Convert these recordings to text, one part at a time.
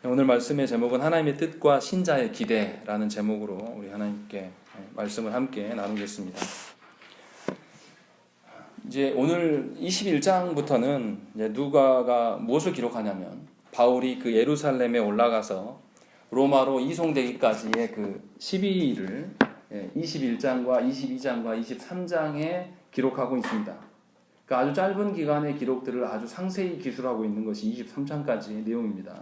오늘 말씀의 제목은 하나님의 뜻과 신자의 기대라는 제목으로 우리 하나님께 말씀을 함께 나누겠습니다. 이제 오늘 21장부터는 이제 누가가 무엇을 기록하냐면 바울이 그 예루살렘에 올라가서 로마로 이송되기까지의 그 시비를 21장과 22장과 23장에 기록하고 있습니다. 그러니까 아주 짧은 기간의 기록들을 아주 상세히 기술하고 있는 것이 23장까지의 내용입니다.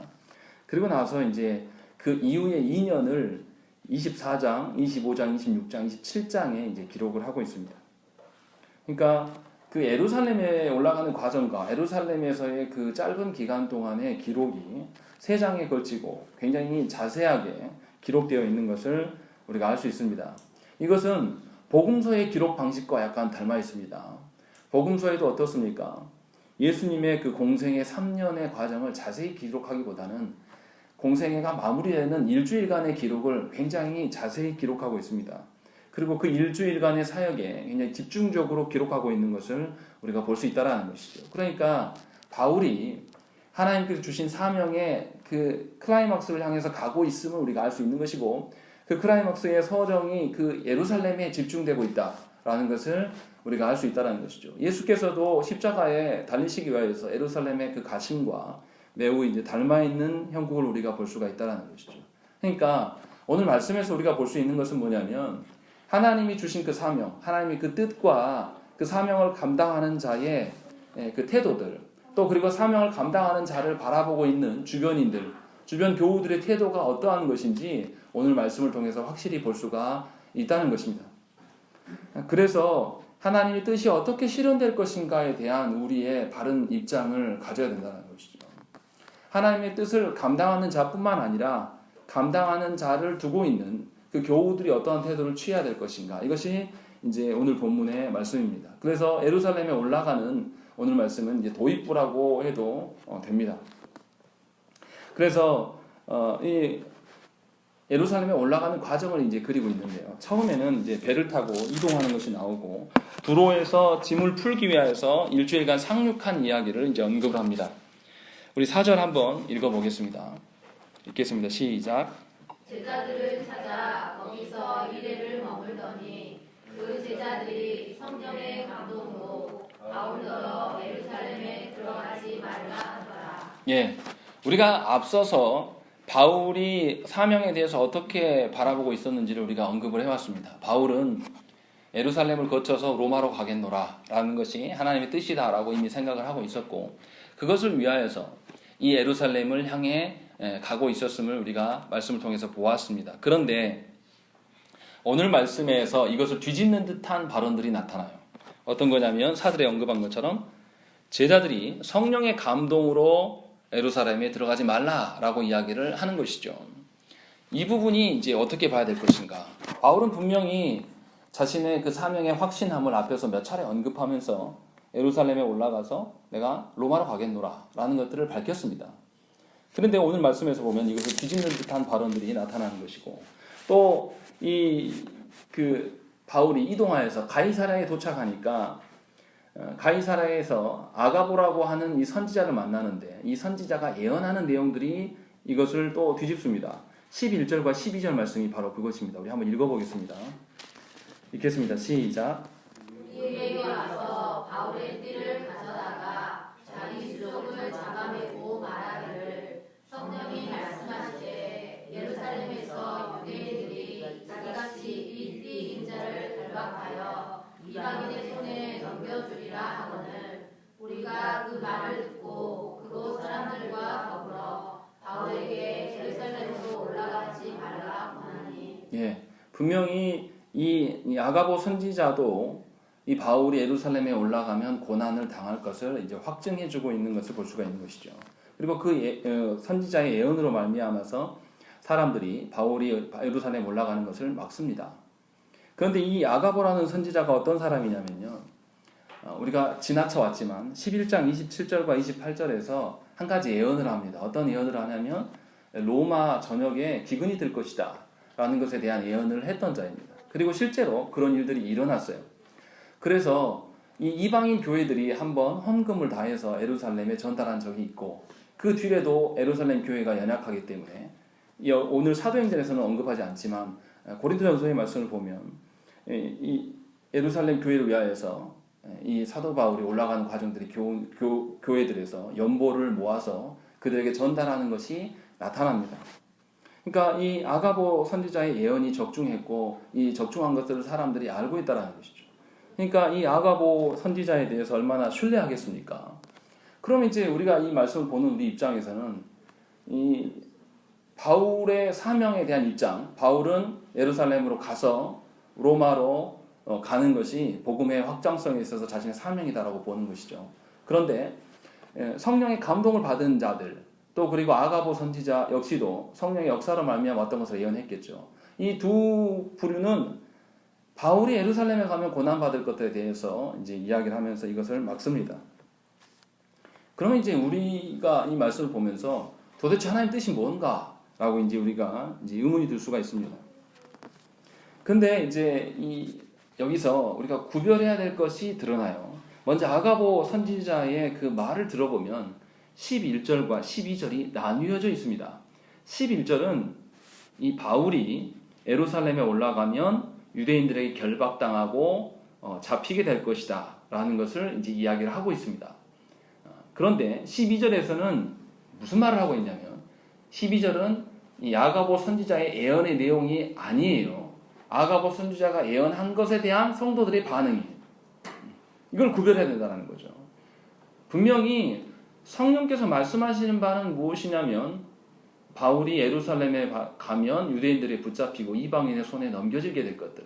그리고 나서 이제 그 이후의 2년을 24장, 25장, 26장, 27장에 이제 기록을 하고 있습니다. 그러니까 그 예루살렘에 올라가는 과정과 예루살렘에서의 그 짧은 기간 동안의 기록이 3장에 걸치고 굉장히 자세하게 기록되어 있는 것을 우리가 알 수 있습니다. 이것은 복음서의 기록 방식과 약간 닮아 있습니다. 복음서에도 어떻습니까? 예수님의 그 공생의 3년의 과정을 자세히 기록하기보다는 공생애가 마무리되는 일주일간의 기록을 굉장히 자세히 기록하고 있습니다. 그리고 그 일주일간의 사역에 굉장히 집중적으로 기록하고 있는 것을 우리가 볼 수 있다는 것이죠. 그러니까 바울이 하나님께서 주신 사명의 그 클라이막스를 향해서 가고 있음을 우리가 알 수 있는 것이고, 그 클라이막스의 서정이 그 예루살렘에 집중되고 있다라는 것을 우리가 알 수 있다는 것이죠. 예수께서도 십자가에 달리시기 위해서 예루살렘의 그 가심과 매우 이제 닮아있는 형국을 우리가 볼 수가 있다는 것이죠. 그러니까 오늘 말씀에서 우리가 볼 수 있는 것은 뭐냐면, 하나님이 주신 그 사명, 하나님의 그 뜻과 그 사명을 감당하는 자의 그 태도들, 또 그리고 사명을 감당하는 자를 바라보고 있는 주변인들, 주변 교우들의 태도가 어떠한 것인지 오늘 말씀을 통해서 확실히 볼 수가 있다는 것입니다. 그래서 하나님의 뜻이 어떻게 실현될 것인가에 대한 우리의 바른 입장을 가져야 된다는 것이죠. 하나님의 뜻을 감당하는 자뿐만 아니라 감당하는 자를 두고 있는 그 교우들이 어떠한 태도를 취해야 될 것인가, 이것이 이제 오늘 본문의 말씀입니다. 그래서 예루살렘에 올라가는 오늘 말씀은 이제 도입부라고 해도 됩니다. 그래서 이 예루살렘에 올라가는 과정을 이제 그리고 있는데요. 처음에는 이제 배를 타고 이동하는 것이 나오고, 두로에서 짐을 풀기 위해서 일주일간 상륙한 이야기를 이제 언급을 합니다. 우리 4절 한번 읽어보겠습니다. 읽겠습니다. 시작. 제자들을 찾아 거기서 이래를 머물더니 그 제자들이 성령의 감동으로 바울더러 예루살렘에 들어가지 말라 하더라. 예, 우리가 앞서서 바울이 사명에 대해서 어떻게 바라보고 있었는지를 우리가 언급을 해왔습니다. 바울은 예루살렘을 거쳐서 로마로 가겠노라 라는 것이 하나님의 뜻이다라고 이미 생각을 하고 있었고, 그것을 위하여서 이 예루살렘을 향해 가고 있었음을 우리가 말씀을 통해서 보았습니다. 그런데 오늘 말씀에서 이것을 뒤집는 듯한 발언들이 나타나요. 어떤 거냐면 사들의 언급한 것처럼 제자들이 성령의 감동으로 예루살렘에 들어가지 말라라고 이야기를 하는 것이죠. 이 부분이 이제 어떻게 봐야 될 것인가? 바울은 분명히 자신의 그 사명의 확신함을 앞에서 몇 차례 언급하면서 예루살렘에 올라가서 내가 로마로 가겠노라 라는 것들을 밝혔습니다. 그런데 오늘 말씀에서 보면 이것을 뒤집는 듯한 발언들이 나타나는 것이고, 또 바울이 이동하여서 가이사랴에 도착하니까 가이사랴에서 아가보라고 하는 이 선지자를 만나는데, 이 선지자가 예언하는 내용들이 이것을 또 뒤집습니다. 11절과 12절 말씀이 바로 그것입니다. 우리 한번 읽어보겠습니다. 읽겠습니다. 시작. 이에게 와서 바울의 띠를 가져다가 자기 수족을 잡아매고 말하기를, 성령이 말씀하시되 예루살렘에서 유대인들이 자기같이 이 띠 인자를 결박하여 이방인의 손에 넘겨주리라 하거늘, 우리가 그 말을 듣고 그곳 사람들과 더불어 바울에게 예루살렘으로 올라가지 말라 하니. 예, 분명히 이 아가보 선지자도 이 바울이 예루살렘에 올라가면 고난을 당할 것을 이제 확증해주고 있는 것을 볼 수가 있는 것이죠. 그리고 그 선지자의 예언으로 말미암아서 사람들이 바울이 예루살렘에 올라가는 것을 막습니다. 그런데 이 아가보라는 선지자가 어떤 사람이냐면요, 우리가 지나쳐 왔지만 11장 27절과 28절에서 한 가지 예언을 합니다. 어떤 예언을 하냐면 로마 전역에 기근이 들 것이다 라는 것에 대한 예언을 했던 자입니다. 그리고 실제로 그런 일들이 일어났어요. 그래서 이 이방인 교회들이 한번 헌금을 다해서 예루살렘에 전달한 적이 있고, 그 뒤에도 예루살렘 교회가 연약하기 때문에 오늘 사도행전에서는 언급하지 않지만 고린도전서의 말씀을 보면 이 예루살렘 교회를 위하여서 이 사도 바울이 올라가는 과정들이 교회들에서 연보를 모아서 그들에게 전달하는 것이 나타납니다. 그러니까 이 아가보 선지자의 예언이 적중했고 이 적중한 것들을 사람들이 알고 있다는 것이죠. 그러니까 이 아가보 선지자에 대해서 얼마나 신뢰하겠습니까? 그럼 이제 우리가 이 말씀을 보는 우리 입장에서는 이 바울의 사명에 대한 입장, 바울은 예루살렘으로 가서 로마로 가는 것이 복음의 확장성에 있어서 자신의 사명이다라고 보는 것이죠. 그런데 성령의 감동을 받은 자들, 또 그리고 아가보 선지자 역시도 성령의 역사로 말미암아 어떤 것을 예언했겠죠. 이 두 부류는 바울이 예루살렘에 가면 고난받을 것들에 대해서 이제 이야기를 하면서 이것을 막습니다. 그러면 이제 우리가 이 말씀을 보면서 도대체 하나님 뜻이 뭔가라고 이제 우리가 이제 의문이 들 수가 있습니다. 근데 이제 여기서 우리가 구별해야 될 것이 드러나요. 먼저 아가보 선지자의 그 말을 들어보면 11절과 12절이 나뉘어져 있습니다. 11절은 이 바울이 예루살렘에 올라가면 유대인들에게 결박당하고 잡히게 될 것이다 라는 것을 이제 이야기를 하고 있습니다. 그런데 12절에서는 무슨 말을 하고 있냐면 12절은 이 아가보 선지자의 예언의 내용이 아니에요. 아가보 선지자가 예언한 것에 대한 성도들의 반응이에요. 이걸 구별해야 된다는 거죠. 분명히 성령께서 말씀하시는 바는 무엇이냐면 바울이 예루살렘에 가면 유대인들이 붙잡히고 이방인의 손에 넘겨지게 될 것들,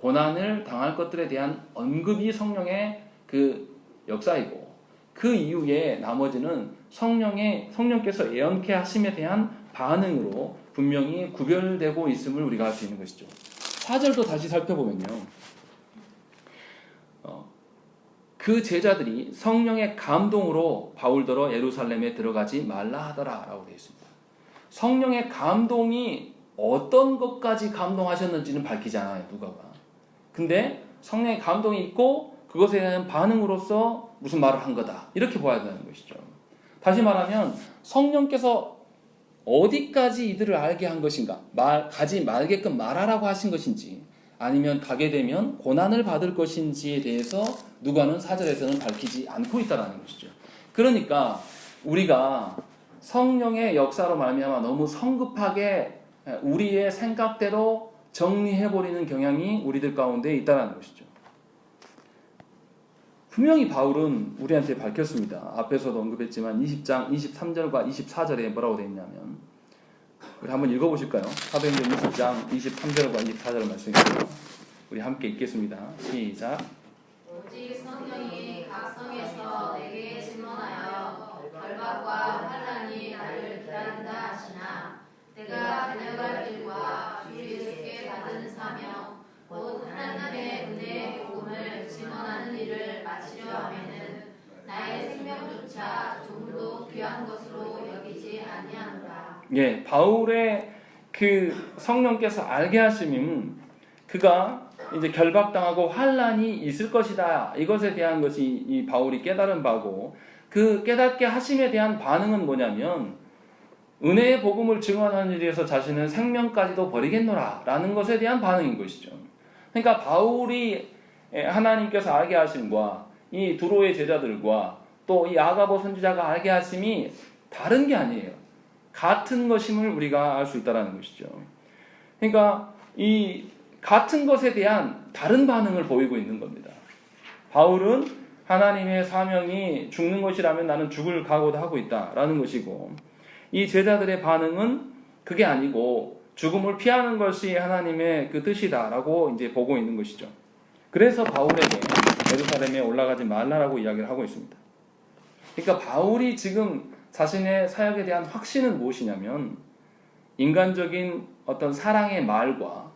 고난을 당할 것들에 대한 언급이 성령의 그 역사이고 그 이후에 나머지는 성령께서 예언케 하심에 대한 반응으로 분명히 구별되고 있음을 우리가 알 수 있는 것이죠. 4절도 다시 살펴보면요. 그 제자들이 성령의 감동으로 바울더러 예루살렘에 들어가지 말라 하더라 라고 되어 있습니다. 성령의 감동이 어떤 것까지 감동하셨는지는 밝히지 않아요, 누가가. 근데 성령의 감동이 있고 그것에 대한 반응으로서 무슨 말을 한 거다, 이렇게 봐야 되는 것이죠. 다시 말하면 성령께서 어디까지 이들을 알게 한 것인가, 가지 말게끔 말하라고 하신 것인지, 아니면 가게 되면 고난을 받을 것인지에 대해서 누가는 4절에서는 밝히지 않고 있다는 것이죠. 그러니까 우리가 성령의 역사로 말미암아 너무 성급하게 우리의 생각대로 정리해버리는 경향이 우리들 가운데 있다는 것이죠. 분명히 바울은 우리한테 밝혔습니다. 앞에서도 언급했지만 20장 23절과 24절에 뭐라고 되어 있냐면, 우리 한번 읽어보실까요? 사도행전 20장 23절과 24절 말씀입니다. 우리 함께 읽겠습니다. 시작. 오직 성령이 각 성에서 내게 증언하여 결박과 환난이 나를 기다린다 하시나, 내가 달려갈 길과 주 예수께 받은 사명 곧 하나님의 은혜의 복음을 증언하는 일을 마치려 하면은 나의 생명조차 조금도 귀한 것으로 여기지 아니하노라. 예, 바울의 그 성령께서 알게 하심은 그가 이제 결박당하고 환난이 있을 것이다, 이것에 대한 것이 이 바울이 깨달은 바고, 그 깨닫게 하심에 대한 반응은 뭐냐면 은혜의 복음을 증언하는 일에서 자신은 생명까지도 버리겠노라 라는 것에 대한 반응인 것이죠. 그러니까 바울이 하나님께서 알게 하심과 이 두로의 제자들과 또 이 아가보 선지자가 알게 하심이 다른 게 아니에요. 같은 것임을 우리가 알 수 있다는 것이죠. 그러니까 이 같은 것에 대한 다른 반응을 보이고 있는 겁니다. 바울은 하나님의 사명이 죽는 것이라면 나는 죽을 각오도 하고 있다라는 것이고, 이 제자들의 반응은 그게 아니고 죽음을 피하는 것이 하나님의 그 뜻이다라고 이제 보고 있는 것이죠. 그래서 바울에게 예루살렘에 올라가지 말라라고 이야기를 하고 있습니다. 그러니까 바울이 지금 자신의 사역에 대한 확신은 무엇이냐면, 인간적인 어떤 사랑의 말과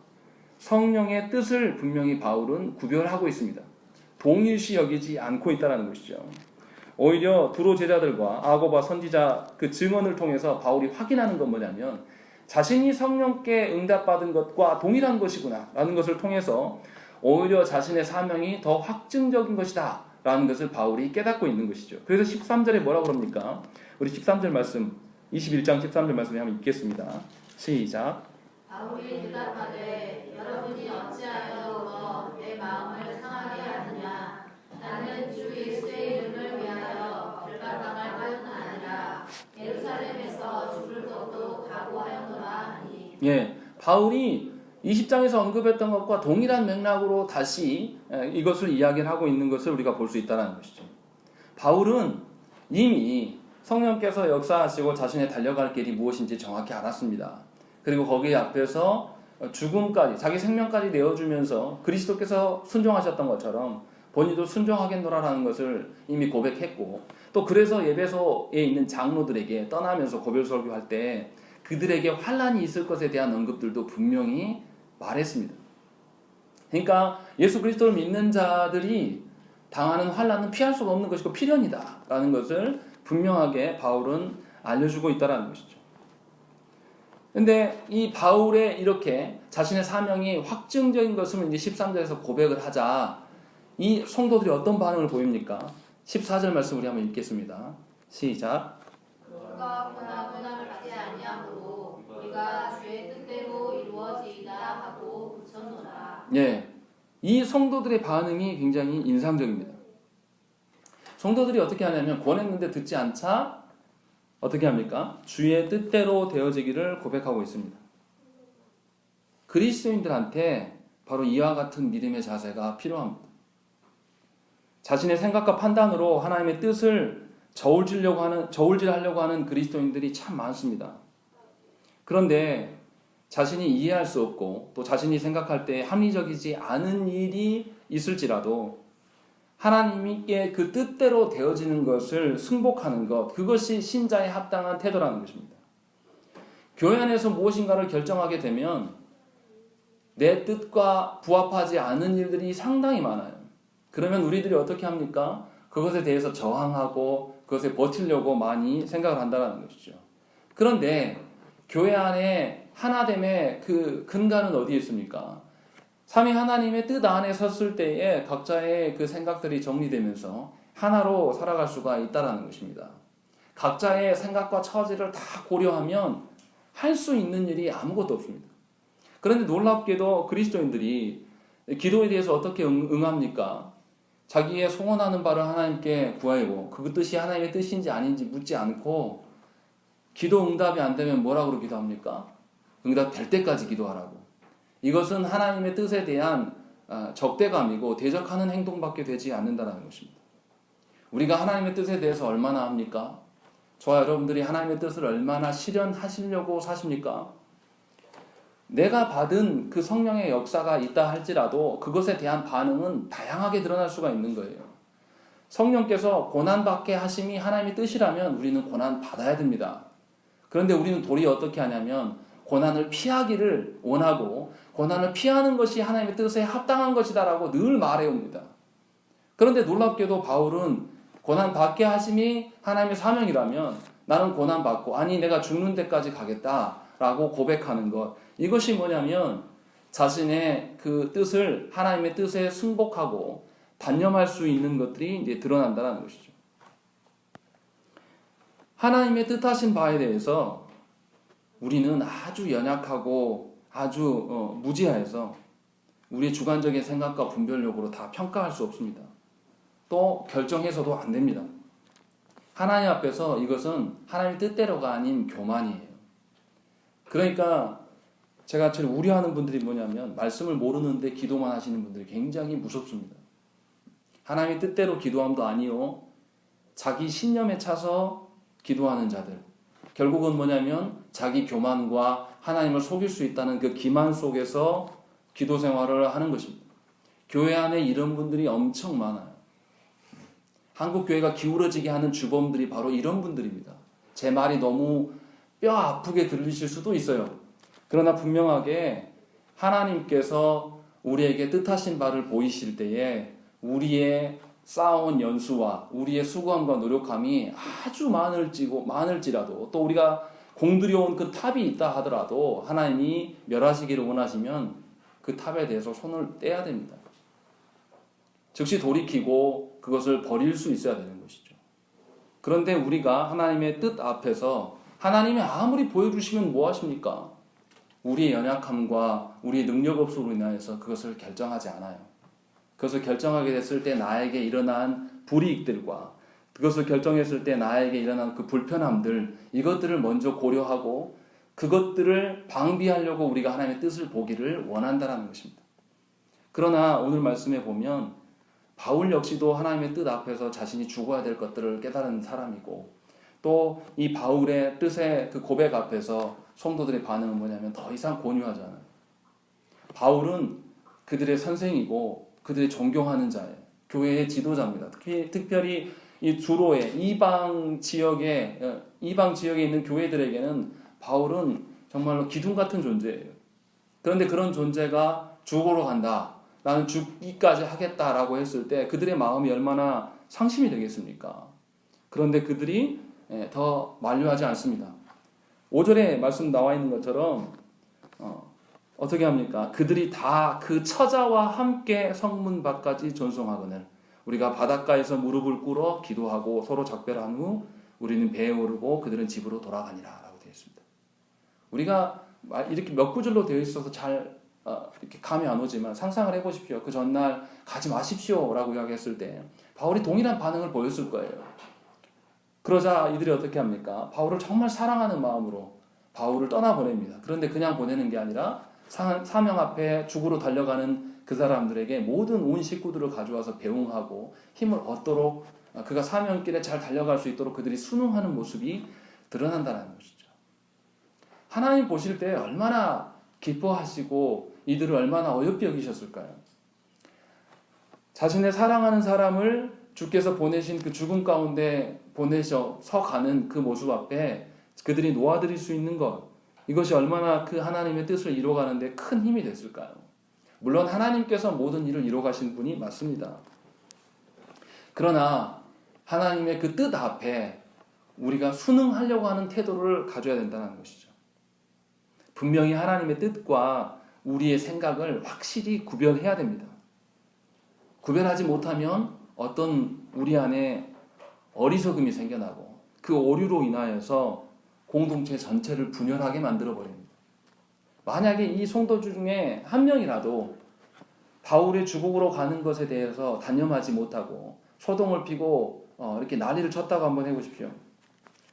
성령의 뜻을 분명히 바울은 구별하고 있습니다. 동일시 여기지 않고 있다는 것이죠. 오히려 두로 제자들과 아고바 선지자 그 증언을 통해서 바울이 확인하는 건 뭐냐면, 자신이 성령께 응답받은 것과 동일한 것이구나 라는 것을 통해서 오히려 자신의 사명이 더 확증적인 것이다 라는 것을 바울이 깨닫고 있는 것이죠. 그래서 13절에 뭐라고 그럽니까? 우리 13절 말씀, 21장 13절 말씀에 한번 읽겠습니다. 시작. 바울이 대답하되 여러분이 어찌하여 내 마음을 상하게 하느냐. 나는 주 예수의 이름을 위하여 결박당할 뿐 아니라 예루살렘에서 죽을 것도 각오하였노라 하니. 예, 바울이 20장에서 언급했던 것과 동일한 맥락으로 다시 이것을 이야기를 하고 있는 것을 우리가 볼 수 있다는 것이죠. 바울은 이미 성령께서 역사하시고 자신의 달려갈 길이 무엇인지 정확히 알았습니다. 그리고 거기에 앞에서 죽음까지, 자기 생명까지 내어주면서 그리스도께서 순종하셨던 것처럼 본인도 순종하겠노라라는 것을 이미 고백했고, 또 그래서 예배소에 있는 장로들에게 떠나면서 고별 설교할 때 그들에게 환난이 있을 것에 대한 언급들도 분명히 말했습니다. 그러니까 예수 그리스도를 믿는 자들이 당하는 환난은 피할 수가 없는 것이고 필연이다 라는 것을 분명하게 바울은 알려주고 있다는 것이죠. 근데 이 바울의 이렇게 자신의 사명이 확증적인 것을 이제 13절에서 고백을 하자 이 성도들이 어떤 반응을 보입니까? 14절 말씀 우리 한번 읽겠습니다. 시작. 누가 고난을 받지 아니하므로 우리가 주의 뜻대로 이루어지이다 하고 붙였노라. 예, 이 성도들의 반응이 굉장히 인상적입니다. 성도들이 어떻게 하냐면 권했는데 듣지 않자 어떻게 합니까? 주의 뜻대로 되어지기를 고백하고 있습니다. 그리스도인들한테 바로 이와 같은 믿음의 자세가 필요합니다. 자신의 생각과 판단으로 하나님의 뜻을 저울질하려고 하는 그리스도인들이 참 많습니다. 그런데 자신이 이해할 수 없고 또 자신이 생각할 때 합리적이지 않은 일이 있을지라도 하나님께 그 뜻대로 되어지는 것을 승복하는 것, 그것이 신자의 합당한 태도라는 것입니다. 교회 안에서 무엇인가를 결정하게 되면 내 뜻과 부합하지 않은 일들이 상당히 많아요. 그러면 우리들이 어떻게 합니까? 그것에 대해서 저항하고 그것에 버티려고 많이 생각을 한다는 것이죠. 그런데 교회 안에 하나됨의 그 근간은 어디에 있습니까? 삼위 하나님의 뜻 안에 섰을 때에 각자의 그 생각들이 정리되면서 하나로 살아갈 수가 있다는 것입니다. 각자의 생각과 처지를 다 고려하면 할 수 있는 일이 아무것도 없습니다. 그런데 놀랍게도 그리스도인들이 기도에 대해서 어떻게 응합니까? 자기의 소원하는 바를 하나님께 구하고 그 뜻이 하나님의 뜻인지 아닌지 묻지 않고 기도 응답이 안 되면 뭐라고 기도합니까? 응답 될 때까지 기도하라고. 이것은 하나님의 뜻에 대한 적대감이고 대적하는 행동밖에 되지 않는다는 것입니다. 우리가 하나님의 뜻에 대해서 얼마나 합니까? 저와 여러분들이 하나님의 뜻을 얼마나 실현하시려고 사십니까? 내가 받은 그 성령의 역사가 있다 할지라도 그것에 대한 반응은 다양하게 드러날 수가 있는 거예요. 성령께서 고난받게 하심이 하나님의 뜻이라면 우리는 고난 받아야 됩니다. 그런데 우리는 도리어 어떻게 하냐면 고난을 피하기를 원하고 고난을 피하는 것이 하나님의 뜻에 합당한 것이다라고 늘 말해옵니다. 그런데 놀랍게도 바울은 고난받게 하심이 하나님의 사명이라면 나는 고난받고 아니 내가 죽는 데까지 가겠다라고 고백하는 것, 이것이 뭐냐면 자신의 그 뜻을 하나님의 뜻에 승복하고 단념할 수 있는 것들이 이제 드러난다는 것이죠. 하나님의 뜻하신 바에 대해서 우리는 아주 연약하고 아주 무지해서 우리의 주관적인 생각과 분별력으로 다 평가할 수 없습니다. 또 결정해서도 안 됩니다. 하나님 앞에서 이것은 하나님의 뜻대로가 아닌 교만이에요. 그러니까 제가 제일 우려하는 분들이 뭐냐면 말씀을 모르는데 기도만 하시는 분들이 굉장히 무섭습니다. 하나님의 뜻대로 기도함도 아니요, 자기 신념에 차서 기도하는 자들, 결국은 뭐냐면 자기 교만과 하나님을 속일 수 있다는 그 기만 속에서 기도 생활을 하는 것입니다. 교회 안에 이런 분들이 엄청 많아요. 한국 교회가 기울어지게 하는 주범들이 바로 이런 분들입니다. 제 말이 너무 뼈 아프게 들리실 수도 있어요. 그러나 분명하게 하나님께서 우리에게 뜻하신 바를 보이실 때에 우리의 쌓아온 연수와 우리의 수고함과 노력함이 아주 많을지라도 또 우리가 공들여온 그 탑이 있다 하더라도 하나님이 멸하시기를 원하시면 그 탑에 대해서 손을 떼야 됩니다. 즉시 돌이키고 그것을 버릴 수 있어야 되는 것이죠. 그런데 우리가 하나님의 뜻 앞에서 하나님이 아무리 보여주시면 뭐 하십니까? 우리의 연약함과 우리의 능력 없음으로 인하여서 그것을 결정하지 않아요. 그것을 결정하게 됐을 때 나에게 일어난 불이익들과 그것을 결정했을 때 나에게 일어난 그 불편함들, 이것들을 먼저 고려하고 그것들을 방비하려고 우리가 하나님의 뜻을 보기를 원한다는 것입니다. 그러나 오늘 말씀에 보면 바울 역시도 하나님의 뜻 앞에서 자신이 죽어야 될 것들을 깨달은 사람이고, 또 이 바울의 뜻의 그 고백 앞에서 성도들의 반응은 뭐냐면 더 이상 권유하잖아요. 바울은 그들의 선생이고 그들의 존경하는 자예요. 교회의 지도자입니다. 특별히 이 주로의 이방 지역에 있는 교회들에게는 바울은 정말로 기둥 같은 존재예요. 그런데 그런 존재가 죽으러 간다, 나는 죽기까지 하겠다라고 했을 때 그들의 마음이 얼마나 상심이 되겠습니까? 그런데 그들이 더 만류하지 않습니다. 5절에 말씀 나와 있는 것처럼 어떻게 합니까? 그들이 다 그 처자와 함께 성문 밖까지 전송하거늘 우리가 바닷가에서 무릎을 ቁ러 기도하고 서로 작별한 후 우리는 배에 오르고 그들은 집으로 돌아가니라 라고 되어 있습니다. 우리가 이렇게 몇 구절로 되어 있어서 잘 이렇게 감이 안 오지만 상상을 해보십시오. 그 전날 가지 마십시오 라고 이야기했을 때 바울이 동일한 반응을 보였을 거예요. 그러자 이들이 어떻게 합니까? 바울을 정말 사랑하는 마음으로 바울을 떠나보냅니다. 그런데 그냥 보내는 게 아니라 사명 앞에 죽으러 달려가는 그 사람들에게 모든 온 식구들을 가져와서 배웅하고 힘을 얻도록, 그가 사명길에 잘 달려갈 수 있도록 그들이 순응하는 모습이 드러난다는 것이죠. 하나님 보실 때 얼마나 기뻐하시고 이들을 얼마나 어여삐 여기셨을까요? 자신의 사랑하는 사람을 주께서 보내신 그 죽음 가운데 보내셔서 가는 그 모습 앞에 그들이 놓아드릴 수 있는 것, 이것이 얼마나 그 하나님의 뜻을 이루어가는데 큰 힘이 됐을까요? 물론 하나님께서 모든 일을 이루어가신 분이 맞습니다. 그러나 하나님의 그 뜻 앞에 우리가 순응하려고 하는 태도를 가져야 된다는 것이죠. 분명히 하나님의 뜻과 우리의 생각을 확실히 구별해야 됩니다. 구별하지 못하면 어떤 우리 안에 어리석음이 생겨나고 그 오류로 인하여서 공동체 전체를 분열하게 만들어버립니다. 만약에 이 성도들 중에 한 명이라도 바울의 주국으로 가는 것에 대해서 단념하지 못하고 소동을 피고 이렇게 난리를 쳤다고 한번 해보십시오.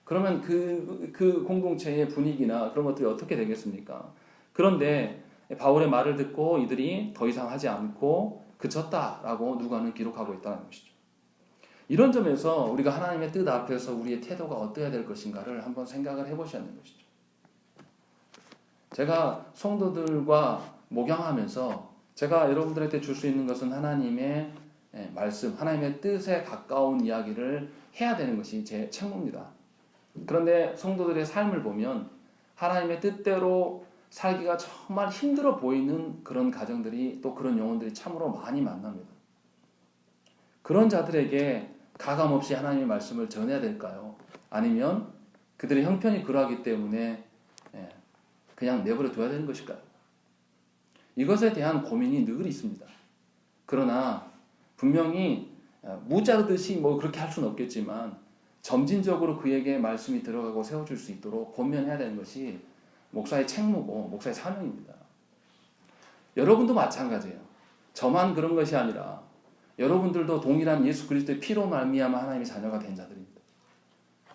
그러면 그 공동체의 분위기나 그런 것들이 어떻게 되겠습니까? 그런데 바울의 말을 듣고 이들이 더 이상 하지 않고 그쳤다라고 누가는 기록하고 있다는 것이죠. 이런 점에서 우리가 하나님의 뜻 앞에서 우리의 태도가 어떠해야 될 것인가를 한번 생각을 해보셔야 하는 것이죠. 제가 성도들과 목양하면서 제가 여러분들한테 줄 수 있는 것은 하나님의 말씀, 하나님의 뜻에 가까운 이야기를 해야 되는 것이 제 책무입니다. 그런데 성도들의 삶을 보면 하나님의 뜻대로 살기가 정말 힘들어 보이는 그런 가정들이, 또 그런 영혼들이 참으로 많이 만납니다. 그런 자들에게 가감없이 하나님의 말씀을 전해야 될까요? 아니면 그들의 형편이 그러하기 때문에 그냥 내버려 둬야 되는 것일까요? 이것에 대한 고민이 늘 있습니다. 그러나 분명히 무자르듯이 그렇게 할 수는 없겠지만 점진적으로 그에게 말씀이 들어가고 세워줄 수 있도록 권면해야 되는 것이 목사의 책무고 목사의 사명입니다. 여러분도 마찬가지예요. 저만 그런 것이 아니라 여러분들도 동일한 예수 그리스도의 피로 말미암아 하나님의 자녀가 된 자들입니다.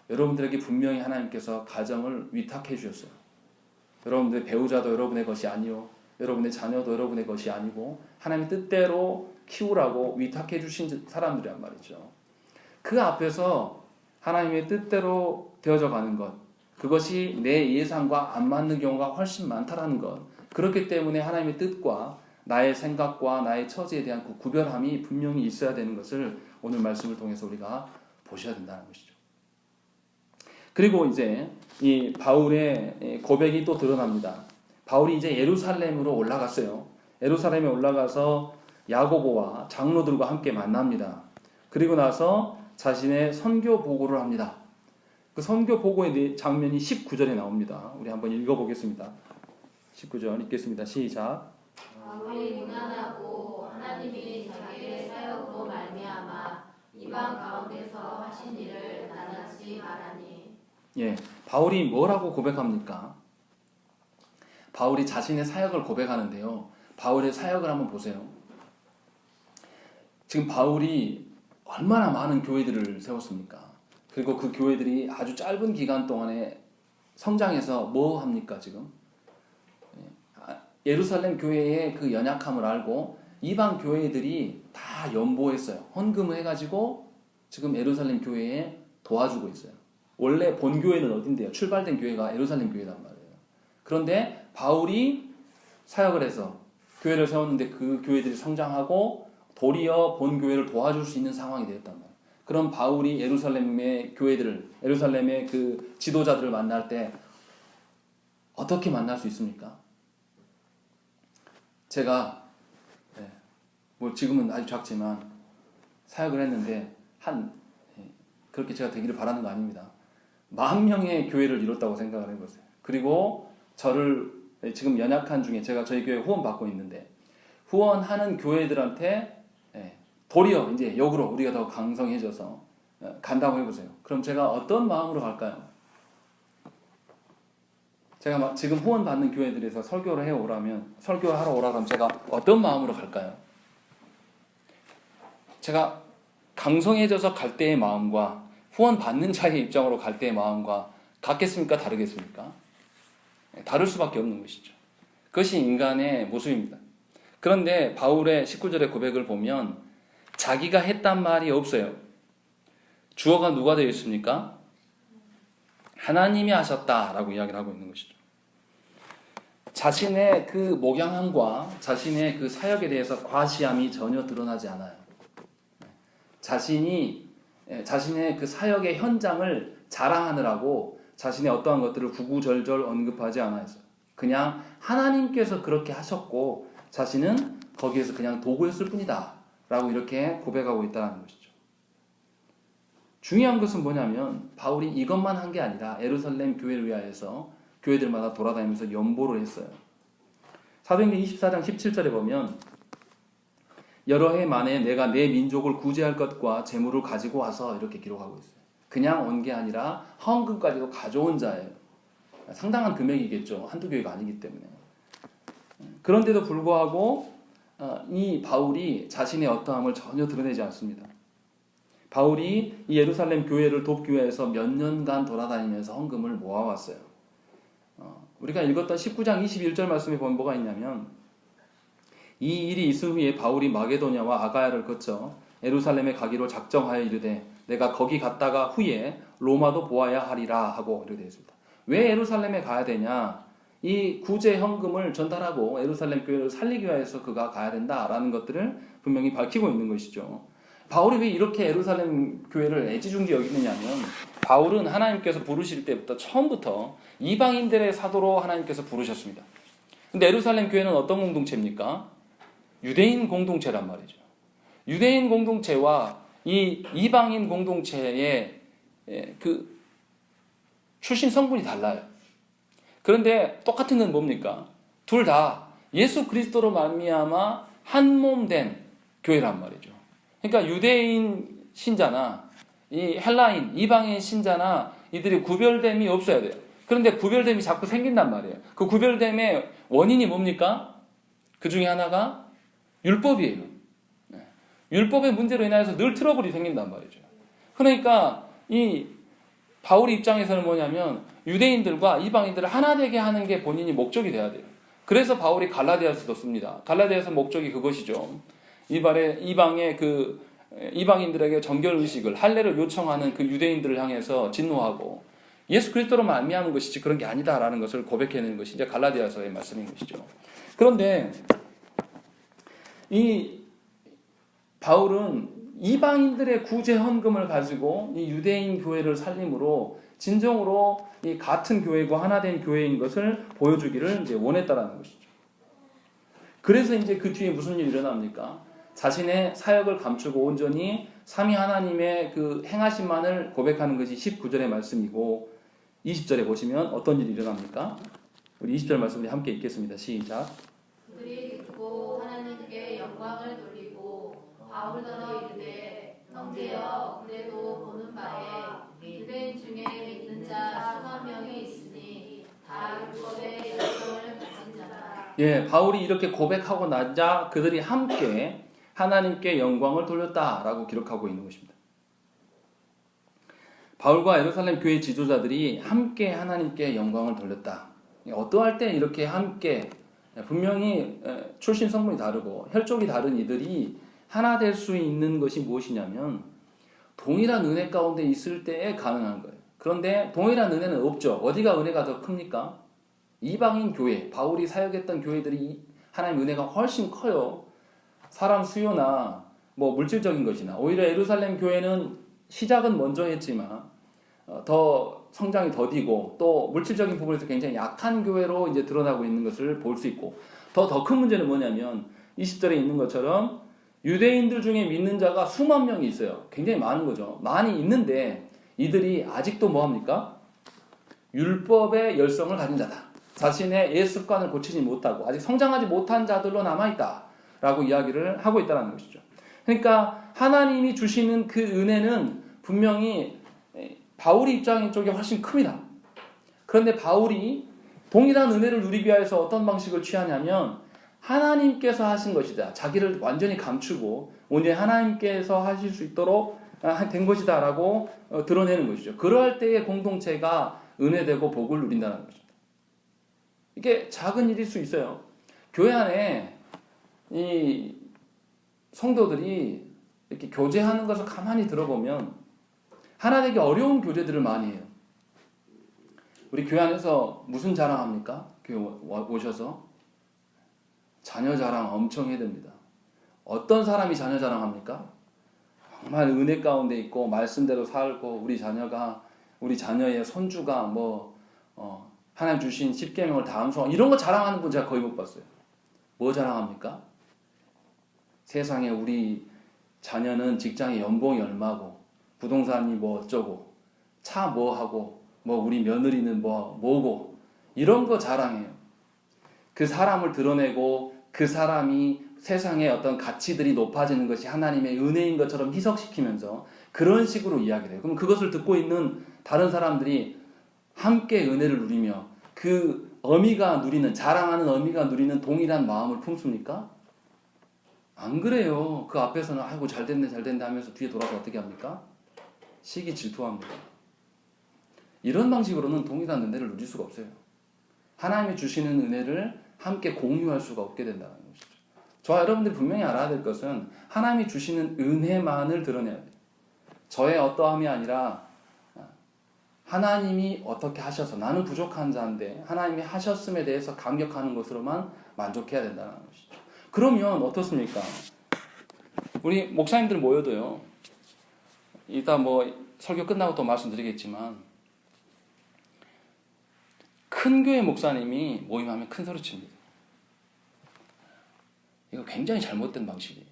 여러분들에게 분명히 하나님께서 가정을 위탁해 주셨어요. 여러분들의 배우자도 여러분의 것이 아니요, 여러분의 자녀도 여러분의 것이 아니고 하나님의 뜻대로 키우라고 위탁해 주신 사람들이란 말이죠. 그 앞에서 하나님의 뜻대로 되어져 가는 것, 그것이 내 예상과 안 맞는 경우가 훨씬 많다라는 것, 그렇기 때문에 하나님의 뜻과 나의 생각과 나의 처지에 대한 그 구별함이 분명히 있어야 되는 것을 오늘 말씀을 통해서 우리가 보셔야 된다는 것이죠. 그리고 이제 이 바울의 고백이 또 드러납니다. 바울이 이제 예루살렘으로 올라갔어요. 예루살렘에 올라가서 야고보와 장로들과 함께 만납니다. 그리고 나서 자신의 선교 보고를 합니다. 그 선교 보고의 장면이 19절에 나옵니다. 우리 한번 읽어보겠습니다. 19절 읽겠습니다. 시작. 바울이 무난하고 하나님이 자기의 사역으로 이방 가운데서 하신 일을 낱낱이 말하니. 예, 바울이 뭐라고 고백합니까? 바울이 자신의 사역을 고백하는데요. 바울의 사역을 한번 보세요. 지금 바울이 얼마나 많은 교회들을 세웠습니까? 그리고 그 교회들이 아주 짧은 기간 동안에 성장해서 뭐 합니까 지금? 예루살렘 교회의 그 연약함을 알고 이방 교회들이 다 연보했어요. 헌금을 해가지고 지금 예루살렘 교회에 도와주고 있어요. 원래 본 교회는 어딘데요? 출발된 교회가 예루살렘 교회란 말이에요. 그런데 바울이 사역을 해서 교회를 세웠는데 그 교회들이 성장하고 도리어 본 교회를 도와줄 수 있는 상황이 되었단 말이에요. 그럼 바울이 예루살렘의 교회들을, 예루살렘의 그 지도자들을 만날 때 어떻게 만날 수 있습니까? 제가 뭐 지금은 아주 작지만 사역을 했는데 그렇게 제가 되기를 바라는 거 아닙니다. 10,000명의 교회를 이뤘다고 생각을 해보세요. 그리고 저를 지금 연약한 중에 제가 저희 교회 후원 받고 있는데 후원하는 교회들한테 도리어 이제 역으로 우리가 더 강성해져서 간다고 해보세요. 그럼 제가 어떤 마음으로 갈까요? 제가 지금 후원 받는 교회들에서 설교를 설교하러 오라면 제가 어떤 마음으로 갈까요? 제가 강성해져서 갈 때의 마음과 후원 받는 자의 입장으로 갈 때의 마음과 같겠습니까? 다르겠습니까? 다를 수밖에 없는 것이죠. 그것이 인간의 모습입니다. 그런데 바울의 19절의 고백을 보면 자기가 했단 말이 없어요. 주어가 누가 되어 있습니까? 하나님이 하셨다라고 이야기를 하고 있는 것이죠. 자신의 그 목양함과 자신의 그 사역에 대해서 과시함이 전혀 드러나지 않아요. 자신의 그 사역의 현장을 자랑하느라고 자신의 어떠한 것들을 구구절절 언급하지 않아요. 그냥 하나님께서 그렇게 하셨고 자신은 거기에서 그냥 도구였을 뿐이다 라고 이렇게 고백하고 있다는 것이죠. 중요한 것은 뭐냐면 바울이 이것만 한 게 아니라 예루살렘 교회를 위하여서 교회들마다 돌아다니면서 연보를 했어요. 사도행전 24장 17절에 보면 여러 해 만에 내가 내 민족을 구제할 것과 재물을 가지고 와서 이렇게 기록하고 있어요. 그냥 온 게 아니라 헌금까지도 가져온 자예요. 상당한 금액이겠죠. 한두 교회가 아니기 때문에. 그런데도 불구하고 이 바울이 자신의 어떠함을 전혀 드러내지 않습니다. 바울이 이 예루살렘 교회를 돕기 위해서 몇 년간 돌아다니면서 헌금을 모아왔어요. 우리가 읽었던 19장 21절 말씀에 보면 뭐가 있냐면 이 일이 있은 후에 바울이 마게도냐와 아가야를 거쳐 예루살렘에 가기로 작정하여 이르되 내가 거기 갔다가 후에 로마도 보아야 하리라 하고 이렇게 되어 있습니다. 왜 예루살렘에 가야 되냐? 이 구제 헌금을 전달하고 예루살렘 교회를 살리기 위해서 그가 가야 된다라는 것들을 분명히 밝히고 있는 것이죠. 바울이 왜 이렇게 예루살렘 교회를 애지중지 여기느냐면 바울은 하나님께서 부르실 때부터 처음부터 이방인들의 사도로 하나님께서 부르셨습니다. 근데 예루살렘 교회는 어떤 공동체입니까? 유대인 공동체란 말이죠. 유대인 공동체와 이 이방인 공동체의 그 출신 성분이 달라요. 그런데 똑같은 건 뭡니까? 둘 다 예수 그리스도로 말미암아 한 몸 된 교회란 말이죠. 그러니까 유대인 신자나 이 헬라인 이방인 신자나 이들이 구별됨이 없어야 돼요. 그런데 구별됨이 자꾸 생긴단 말이에요. 그 구별됨의 원인이 뭡니까? 그 중에 하나가 율법이에요. 율법의 문제로 인해서 늘 트러블이 생긴단 말이죠. 그러니까 이 바울의 입장에서는 뭐냐면 유대인들과 이방인들을 하나 되게 하는 게 본인이 목적이 돼야 돼요. 그래서 바울이 갈라디아서도 씁니다. 갈라디아서 목적이 그것이죠. 이방의 그 이방인들에게 정결 의식을 할례를 요청하는 그 유대인들을 향해서 진노하고 예수 그리스도로 말미암은 것이지 그런 게 아니다라는 것을 고백해내는 것이 이제 갈라디아서의 말씀인 것이죠. 그런데 이 바울은 이방인들의 구제 헌금을 가지고 이 유대인 교회를 살림으로 진정으로 이 같은 교회고 하나된 교회인 것을 보여주기를 이제 원했다라는 것이죠. 그래서 이제 그 뒤에 무슨 일이 일어납니까? 자신의 사역을 감추고 온전히 삼위 하나님의 그 행하심만을 고백하는 것이 19절의 말씀이고 20절에 보시면 어떤 일이 일어납니까? 우리 20절 말씀을 함께 읽겠습니다. 시작. 그들이 듣고 하나님께 영광을 돌리고 바울더러 이르되 형제여 그래도 보는 바에 유대인 중에 믿는 자 수만 명이 있으니 다 율법의 열정을 가진 자라. 예, 바울이 이렇게 고백하고 나자 그들이 함께 하나님께 영광을 돌렸다라고 기록하고 있는 것입니다. 바울과 예루살렘 교회 지도자들이 함께 하나님께 영광을 돌렸다. 어떠할 때 이렇게 함께 분명히 출신 성분이 다르고 혈족이 다른 이들이 하나 될 수 있는 것이 무엇이냐면 동일한 은혜 가운데 있을 때에 가능한 거예요. 그런데 동일한 은혜는 없죠. 어디가 은혜가 더 큽니까? 이방인 교회, 바울이 사역했던 교회들이 하나님의 은혜가 훨씬 커요. 사람 수요나 뭐 물질적인 것이나 오히려 예루살렘 교회는 시작은 먼저 했지만 더 성장이 더디고 또 물질적인 부분에서 굉장히 약한 교회로 이제 드러나고 있는 것을 볼 수 있고 더 큰 문제는 뭐냐면 20절에 있는 것처럼 유대인들 중에 믿는 자가 수만 명이 있어요. 굉장히 많은 거죠. 많이 있는데 이들이 아직도 뭐합니까? 율법의 열성을 가진 자다. 자신의 옛 습관을 고치지 못하고 아직 성장하지 못한 자들로 남아있다 라고 이야기를 하고 있다는 것이죠. 그러니까 하나님이 주시는 그 은혜는 분명히 바울의 입장 쪽이 훨씬 큽니다. 그런데 바울이 동일한 은혜를 누리기 위해서 어떤 방식을 취하냐면 하나님께서 하신 것이다. 자기를 완전히 감추고 온전히 하나님께서 하실 수 있도록 된 것이다 라고 드러내는 것이죠. 그러할 때의 공동체가 은혜되고 복을 누린다는 것입니다. 이게 작은 일일 수 있어요. 교회 안에 이 성도들이 이렇게 교제하는 것을 가만히 들어보면 하나 되기 어려운 교제들을 많이 해요. 우리 교회 안에서 무슨 자랑합니까? 교회 오셔서 자녀 자랑 엄청 해야 됩니다. 어떤 사람이 자녀 자랑합니까? 정말 은혜 가운데 있고 말씀대로 살고 우리 자녀의 손주가 하나님 주신 10계명을 다 암송하고 이런 거 자랑하는 분 제가 거의 못 봤어요. 뭐 자랑합니까? 세상에 우리 자녀는 직장에 연봉이 얼마고 부동산이 뭐 어쩌고 차 뭐 하고 우리 며느리는 뭐고 이런 거 자랑해요. 그 사람을 드러내고 그 사람이 세상의 어떤 가치들이 높아지는 것이 하나님의 은혜인 것처럼 희석시키면서 그런 식으로 이야기를 해요. 그럼 그것을 듣고 있는 다른 사람들이 함께 은혜를 누리며 그 자랑하는 어미가 누리는 동일한 마음을 품습니까? 안 그래요. 그 앞에서는 아이고 잘됐네 하면서 뒤에 돌아서 어떻게 합니까? 시기 질투합니다. 이런 방식으로는 동일한 은혜를 누릴 수가 없어요. 하나님이 주시는 은혜를 함께 공유할 수가 없게 된다는 것이죠. 저와 여러분들이 분명히 알아야 될 것은 하나님이 주시는 은혜만을 드러내야 돼요. 저의 어떠함이 아니라 하나님이 어떻게 하셔서 나는 부족한 자인데 하나님이 하셨음에 대해서 감격하는 것으로만 만족해야 된다는 것이죠. 그러면 어떻습니까? 우리 목사님들 모여도요. 이따 설교 끝나고 또 말씀드리겠지만 큰 교회 목사님이 모임하면 큰 소리 칩니다. 이거 굉장히 잘못된 방식이에요.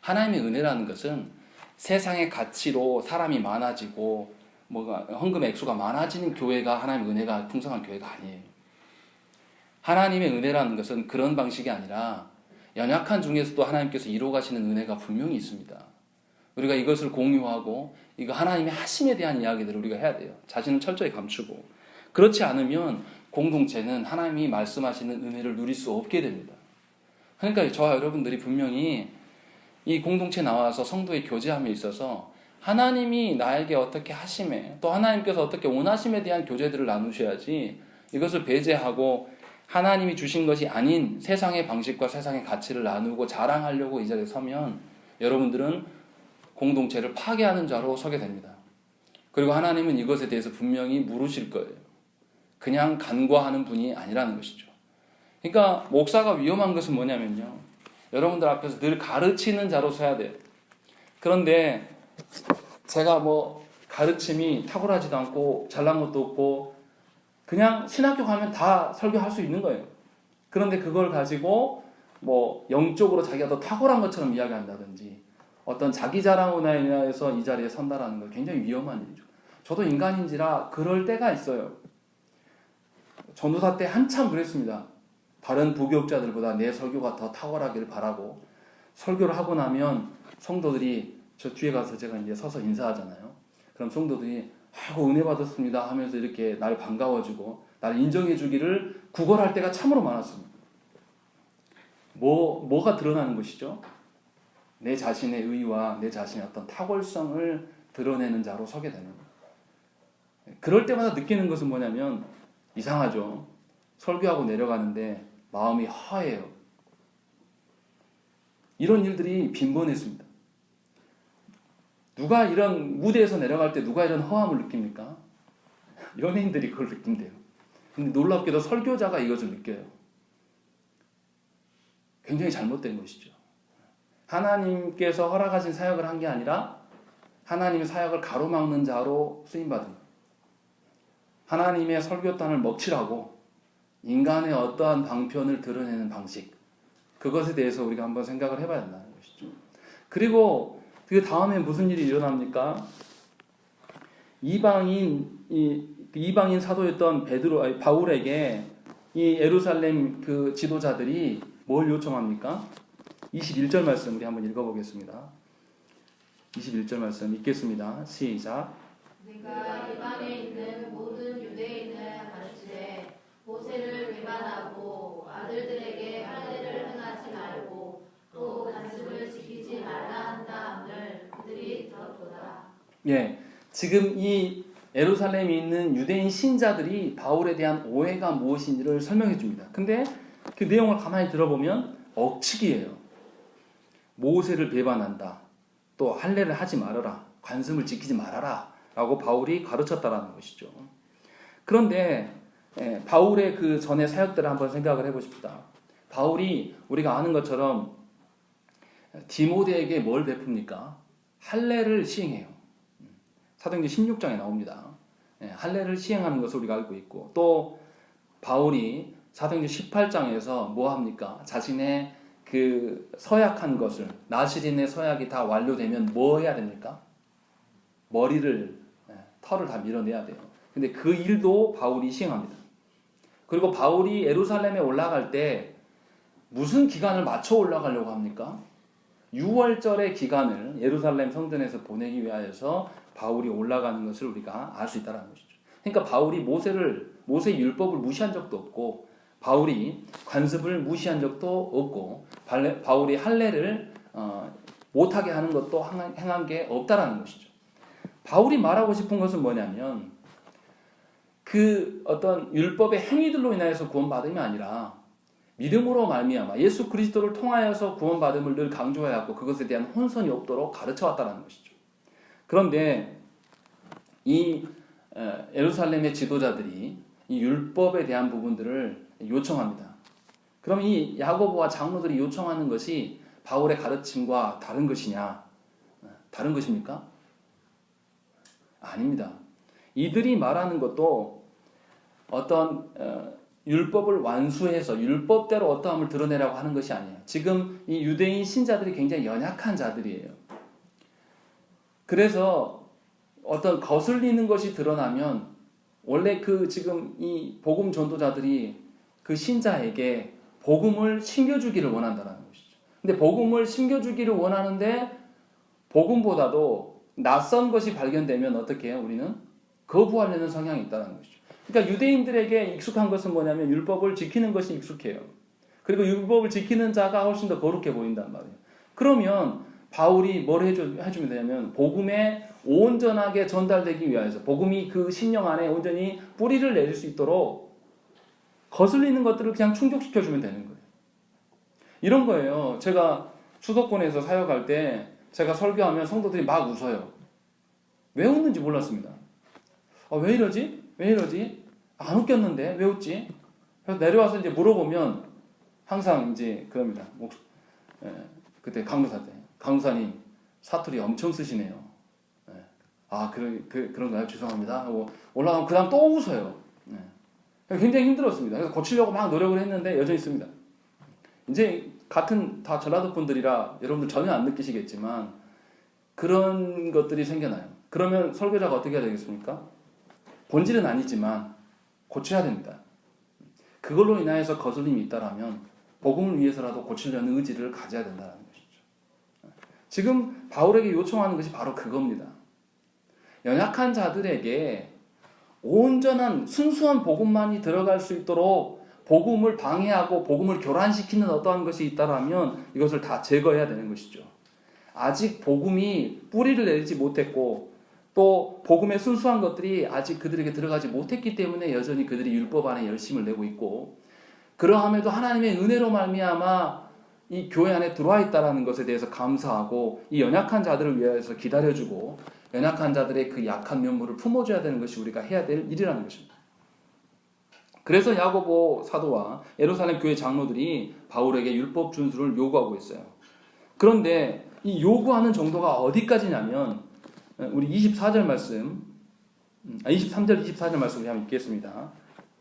하나님의 은혜라는 것은 세상의 가치로 사람이 많아지고 헌금 액수가 많아지는 교회가 하나님의 은혜가 풍성한 교회가 아니에요. 하나님의 은혜라는 것은 그런 방식이 아니라 연약한 중에서도 하나님께서 이루어 가시는 은혜가 분명히 있습니다. 우리가 이것을 공유하고 이거 하나님의 하심에 대한 이야기들을 우리가 해야 돼요. 자신을 철저히 감추고 그렇지 않으면 공동체는 하나님이 말씀하시는 은혜를 누릴 수 없게 됩니다. 그러니까 저와 여러분들이 분명히 이 공동체에 나와서 성도의 교제함에 있어서 하나님이 나에게 어떻게 하심에 또 하나님께서 어떻게 원하심에 대한 교제들을 나누셔야지 이것을 배제하고 하나님이 주신 것이 아닌 세상의 방식과 세상의 가치를 나누고 자랑하려고 이 자리에 서면 여러분들은 공동체를 파괴하는 자로 서게 됩니다. 그리고 하나님은 이것에 대해서 분명히 물으실 거예요. 그냥 간과하는 분이 아니라는 것이죠. 그러니까 목사가 위험한 것은 뭐냐면요. 여러분들 앞에서 늘 가르치는 자로 서야 돼요. 그런데 제가 가르침이 탁월하지도 않고 잘난 것도 없고 그냥 신학교 가면 다 설교할 수 있는 거예요. 그런데 그걸 가지고 영적으로 자기가 더 탁월한 것처럼 이야기한다든지 어떤 자기 자랑으로 인해서 이 자리에 선다라는 건 굉장히 위험한 일이죠. 저도 인간인지라 그럴 때가 있어요. 전도사 때 한참 그랬습니다. 다른 부교육자들보다 내 설교가 더 탁월하기를 바라고 설교를 하고 나면 성도들이 저 뒤에 가서 제가 이제 서서 인사하잖아요. 그럼 성도들이 아이고 은혜 받았습니다 하면서 이렇게 날 반가워주고 날 인정해주기를 구걸할 때가 참으로 많았습니다. 뭐가 드러나는 것이죠? 내 자신의 의와 내 자신의 어떤 탁월성을 드러내는 자로 서게 되는 거예요. 그럴 때마다 느끼는 것은 뭐냐면 이상하죠. 설교하고 내려가는데 마음이 허해요. 이런 일들이 빈번했습니다. 누가 이런 무대에서 내려갈 때 누가 이런 허함을 느낍니까? 연예인들이 그걸 느낀대요. 근데 놀랍게도 설교자가 이것을 느껴요. 굉장히 잘못된 것이죠. 하나님께서 허락하신 사역을 한 게 아니라 하나님의 사역을 가로막는 자로 쓰임받은 거예요. 하나님의 설교단을 먹칠하고 인간의 어떠한 방편을 드러내는 방식, 그것에 대해서 우리가 한번 생각을 해봐야 된다는 것이죠. 그리고 그 다음에 무슨 일이 일어납니까? 이방인 사도였던 바울에게 이 예루살렘 그 지도자들이 뭘 요청합니까? 21절 말씀 우리 한번 읽어보겠습니다. 21절 말씀 읽겠습니다. 시작. 네가 이방에 있는 모든 유대인을 가르치되 모세를 배반하고 아들들에게 할례를 행하지 말고 또 관습을 지키지 말라 한다함을 그들이 들었도다. 예, 지금 이 예루살렘에 있는 유대인 신자들이 바울에 대한 오해가 무엇인지를 설명해 줍니다. 근데 그 내용을 가만히 들어보면 억측이에요. 모세를 배반한다. 또 할례를 하지 말아라. 관습을 지키지 말아라. 라고 바울이 가르쳤다라는 것이죠. 그런데 바울의 그 전의 사역들을 한번 생각을 해보십시다. 바울이 우리가 아는 것처럼 디모데에게 뭘 베풉니까? 할례를 시행해요. 사도행전 16장에 나옵니다. 할례를 시행하는 것을 우리가 알고 있고, 또 바울이 사도행전 18장에서 뭐 합니까? 자신의 그 서약한 것을, 나시린의 서약이 다 완료되면 뭐 해야 됩니까? 털을 다 밀어내야 돼요. 근데 그 일도 바울이 시행합니다. 그리고 바울이 예루살렘에 올라갈 때 무슨 기간을 맞춰 올라가려고 합니까? 6월절의 기간을 예루살렘 성전에서 보내기 위하여서 바울이 올라가는 것을 우리가 알 수 있다는 것이죠. 그러니까 바울이 모세 율법을 무시한 적도 없고, 바울이 관습을 무시한 적도 없고, 바울이 할례를 못하게 하는 것도 행한 게 없다라는 것이죠. 바울이 말하고 싶은 것은 뭐냐면 그 어떤 율법의 행위들로 인하여서 구원받음이 아니라 믿음으로 말미암아 예수 그리스도를 통하여서 구원받음을 늘 강조해야 하고 그것에 대한 혼선이 없도록 가르쳐왔다는 것이죠. 그런데 이 예루살렘의 지도자들이 이 율법에 대한 부분들을 요청합니다. 그럼 이 야고보와 장로들이 요청하는 것이 바울의 가르침과 다른 것이냐? 다른 것입니까? 아닙니다. 이들이 말하는 것도 어떤 율법을 완수해서 율법대로 어떠함을 드러내라고 하는 것이 아니에요. 지금 이 유대인 신자들이 굉장히 연약한 자들이에요. 그래서 어떤 거슬리는 것이 드러나면 원래 그 지금 이 복음 전도자들이 그 신자에게 복음을 심겨주기를 원한다는 것이죠. 근데 복음을 심겨주기를 원하는데 복음보다도 낯선 것이 발견되면 어떻게 해요? 우리는 거부하려는 성향이 있다는 것이죠. 그러니까 유대인들에게 익숙한 것은 뭐냐면 율법을 지키는 것이 익숙해요. 그리고 율법을 지키는 자가 훨씬 더 거룩해 보인단 말이에요. 그러면 바울이 뭘 해주면 되냐면 복음에 온전하게 전달되기 위하여서 복음이 그 심령 안에 온전히 뿌리를 내릴 수 있도록 거슬리는 것들을 그냥 충족시켜주면 되는 거예요. 이런 거예요. 제가 수도권에서 사역할 때 제가 설교하면 성도들이 막 웃어요. 왜 웃는지 몰랐습니다. 왜 이러지? 왜 이러지? 안 웃겼는데 왜 웃지? 그래서 내려와서 이제 물어보면 항상 이제 그럽니다. 그때 강무사 때 강무사님 사투리 엄청 쓰시네요. 그런가요? 죄송합니다. 하고 올라가면 그 다음 또 웃어요. 굉장히 힘들었습니다. 그래서 고치려고 막 노력을 했는데 여전히 있습니다. 이제 같은 다 전라도 분들이라 여러분들 전혀 안 느끼시겠지만 그런 것들이 생겨나요. 그러면 설교자가 어떻게 해야 되겠습니까? 본질은 아니지만 고쳐야 됩니다. 그걸로 인하여서 거슬림이 있다라면 복음을 위해서라도 고치려는 의지를 가져야 된다는 것이죠. 지금 바울에게 요청하는 것이 바로 그겁니다. 연약한 자들에게 온전한 순수한 복음만이 들어갈 수 있도록 복음을 방해하고 복음을 교란시키는 어떠한 것이 있다라면 이것을 다 제거해야 되는 것이죠. 아직 복음이 뿌리를 내리지 못했고 또 복음의 순수한 것들이 아직 그들에게 들어가지 못했기 때문에 여전히 그들이 율법 안에 열심을 내고 있고, 그러함에도 하나님의 은혜로 말미암아 이 교회 안에 들어와 있다는 것에 대해서 감사하고 이 연약한 자들을 위해서 기다려주고 연약한 자들의 그 약한 면모를 품어줘야 되는 것이 우리가 해야 될 일이라는 것입니다. 그래서 야고보 사도와 예루살렘 교회 장로들이 바울에게 율법 준수를 요구하고 있어요. 그런데 이 요구하는 정도가 어디까지냐면 우리 23절 말씀, 23절 24절 말씀 한번 읽겠습니다.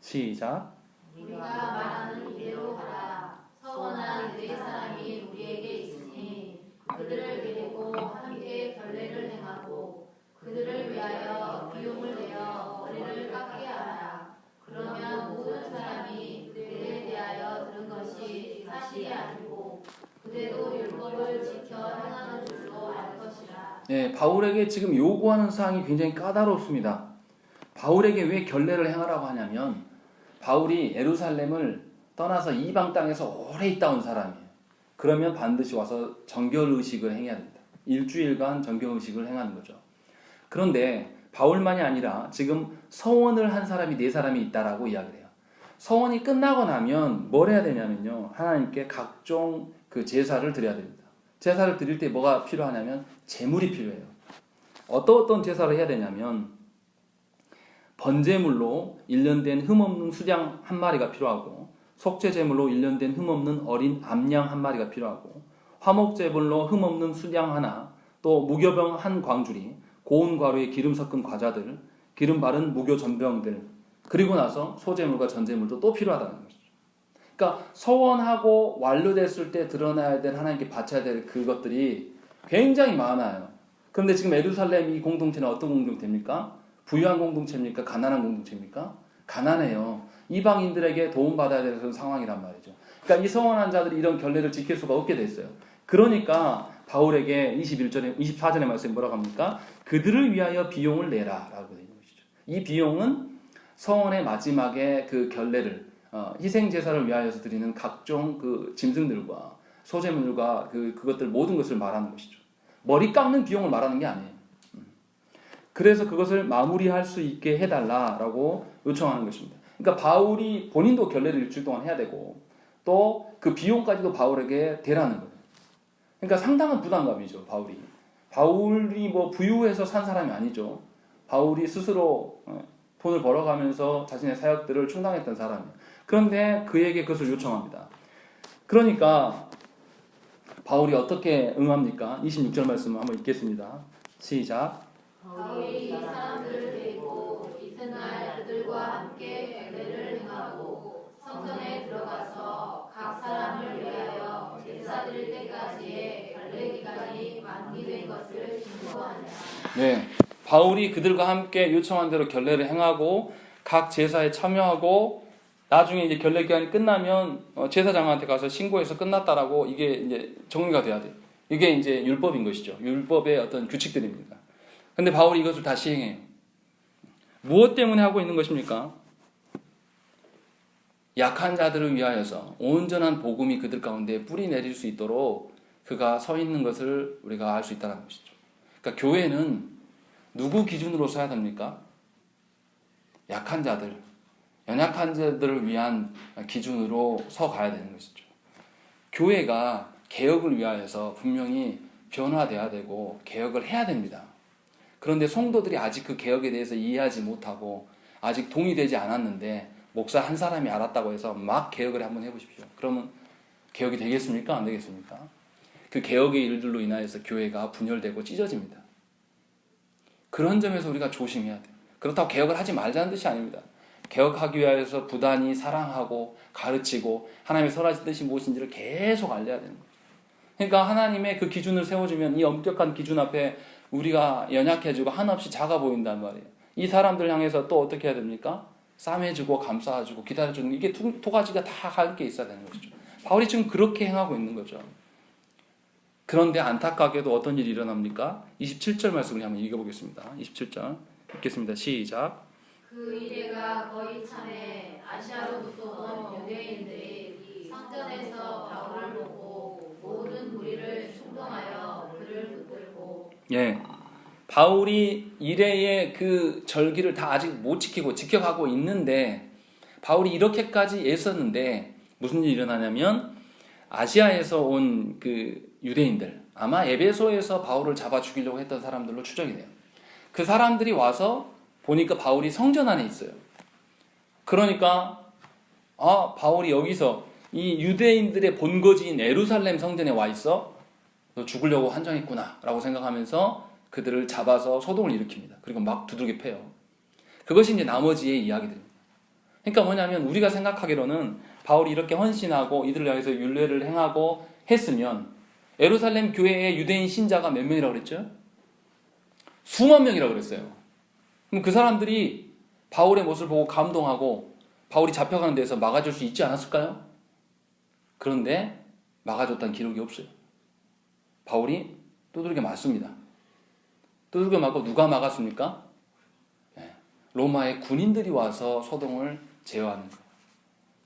시작. 우리가 말하는 이대로 하라. 서원한 네 사람이 우리에게 있으니 그들을 데리고 함께 결례를 행하고 그들을 위하여 비용을 내어 머리를 깎게 하라. 그러면 모든 사람이 그들에 대하여 들은 것이 사실이 아니고 그대도 율법을 지켜 행하는 줄로 알 것이라. 네, 바울에게 지금 요구하는 사항이 굉장히 까다롭습니다. 바울에게 왜 결례를 행하라고 하냐면 바울이 예루살렘을 떠나서 이방 땅에서 오래 있다 온 사람이에요. 그러면 반드시 와서 정결의식을 행해야 됩니다. 일주일간 정결의식을 행하는 거죠. 그런데 바울만이 아니라 지금 서원을 한 사람이 4사람이 있다라고 이야기를 해요. 서원이 끝나고 나면 뭘 해야 되냐면요, 하나님께 각종 그 제사를 드려야 됩니다. 제사를 드릴 때 뭐가 필요하냐면 제물이 필요해요. 어떤 제사를 해야 되냐면 번제물로 1년 된 흠없는 수장 1마리가 필요하고, 속죄제물로 1년 된 흠없는 어린 암양 1마리가 필요하고, 화목제물로 흠없는 수장 하나, 또 무교병 1광주리, 고운 과루에 기름 섞은 과자들, 기름 바른 무교 전병들, 그리고 나서 소제물과 전제물도 또 필요하다는 것이죠. 그러니까 서원하고 완료됐을 때 드러나야 될, 하나님께 바쳐야 될 그것들이 굉장히 많아요. 그런데 지금 예루살렘 이 공동체는 어떤 공동체입니까? 부유한 공동체입니까? 가난한 공동체입니까? 가난해요. 이방인들에게 도움받아야 되는 상황이란 말이죠. 그러니까 이 서원한 자들이 이런 결례를 지킬 수가 없게 됐어요. 그러니까 바울에게 24절의 말씀에 뭐라고 합니까? 그들을 위하여 비용을 내라 라고 되어 있는 것이죠. 이 비용은 서원의 마지막에 그 결례를 희생제사를 위하여서 드리는 각종 그 짐승들과 소제물과 그것들 모든 것을 말하는 것이죠. 머리 깎는 비용을 말하는 게 아니에요. 그래서 그것을 마무리할 수 있게 해달라라고 요청하는 것입니다. 그러니까 바울이 본인도 결례를 일주일 동안 해야 되고 또 그 비용까지도 바울에게 대라는 거예요. 그러니까 상당한 부담감이죠, 바울이 뭐 부유해서 산 사람이 아니죠. 바울이 스스로 돈을 벌어가면서 자신의 사역들을 충당했던 사람이에요. 그런데 그에게 그것을 요청합니다. 그러니까 바울이 어떻게 응합니까? 26절 말씀을 한번 읽겠습니다. 시작. 바울이 이 사람들을 데리고 이튿날 그들과 함께 결례를 행하고 성전에 들어가서 각 사람을 위하여 제사 드릴 때까지의 결례 기간이 만기된 것을 증거하니라. 네, 바울이 그들과 함께 요청한 대로 결례를 행하고 각 제사에 참여하고 나중에 이제 결례 기간이 끝나면 제사장한테 가서 신고해서 끝났다라고 이게 이제 정리가 돼야 돼요. 이게 이제 율법인 것이죠. 율법의 어떤 규칙들입니다. 근데 바울이 이것을 다 시행해요. 무엇 때문에 하고 있는 것입니까? 약한 자들을 위하여서 온전한 복음이 그들 가운데 뿌리 내릴 수 있도록 그가 서 있는 것을 우리가 알 수 있다는 것이죠. 그러니까 교회는 누구 기준으로 서야 됩니까? 약한 자들, 연약한 자들을 위한 기준으로 서 가야 되는 것이죠. 교회가 개혁을 위하여서 분명히 변화돼야 되고 개혁을 해야 됩니다. 그런데 성도들이 아직 그 개혁에 대해서 이해하지 못하고 아직 동의되지 않았는데 목사 한 사람이 알았다고 해서 막 개혁을 한번 해보십시오. 그러면 개혁이 되겠습니까? 안 되겠습니까? 그 개혁의 일들로 인하여서 교회가 분열되고 찢어집니다. 그런 점에서 우리가 조심해야 돼요. 그렇다고 개혁을 하지 말자는 뜻이 아닙니다. 개혁하기 위해서 부단히 사랑하고 가르치고 하나님의 선하신 뜻이 무엇인지를 계속 알려야 되는 거예요. 그러니까 하나님의 그 기준을 세워주면 이 엄격한 기준 앞에 우리가 연약해지고 한없이 작아 보인단 말이에요. 이 사람들 향해서 또 어떻게 해야 됩니까? 싸매주고 감싸주고 기다려주는, 이게 두 가지가 다 함께 있어야 되는 것이죠. 바울이 지금 그렇게 행하고 있는 거죠. 그런데 안타깝게도 어떤 일이 일어납니까? 27절 말씀을 한번 읽어보겠습니다. 27절 읽겠습니다. 시작. 그 이래가 거의 참에 아시아로부터 온 유대인들이 성전에서 바울을 보고 모든 무리를 충동하여 그를 붙들고 예, 바울이 이레의 그 절기를 다 아직 못 지키고 지켜가고 있는데 바울이 이렇게까지 애썼는데 무슨 일이 일어나냐면 아시아에서 온 그 유대인들, 아마 에베소에서 바울을 잡아 죽이려고 했던 사람들로 추정이 돼요. 그 사람들이 와서 보니까 바울이 성전 안에 있어요. 그러니까 바울이 여기서 이 유대인들의 본거지인 예루살렘 성전에 와 있어? 너 죽으려고 한정했구나 라고 생각하면서 그들을 잡아서 소동을 일으킵니다. 그리고 막 두들겨 패요. 그것이 이제 나머지의 이야기들입니다. 그러니까 뭐냐면 우리가 생각하기로는 바울이 이렇게 헌신하고 이들을 향해서 율례를 행하고 했으면 예루살렘 교회의 유대인 신자가 몇 명이라고 그랬죠? 수만 명이라고 그랬어요. 그럼 그 사람들이 바울의 모습을 보고 감동하고 바울이 잡혀가는 데서 막아줄 수 있지 않았을까요? 그런데 막아줬다는 기록이 없어요. 바울이 두들겨 맞습니다. 두들겨 맞고 누가 막았습니까? 로마의 군인들이 와서 소동을 제어하는 거예요.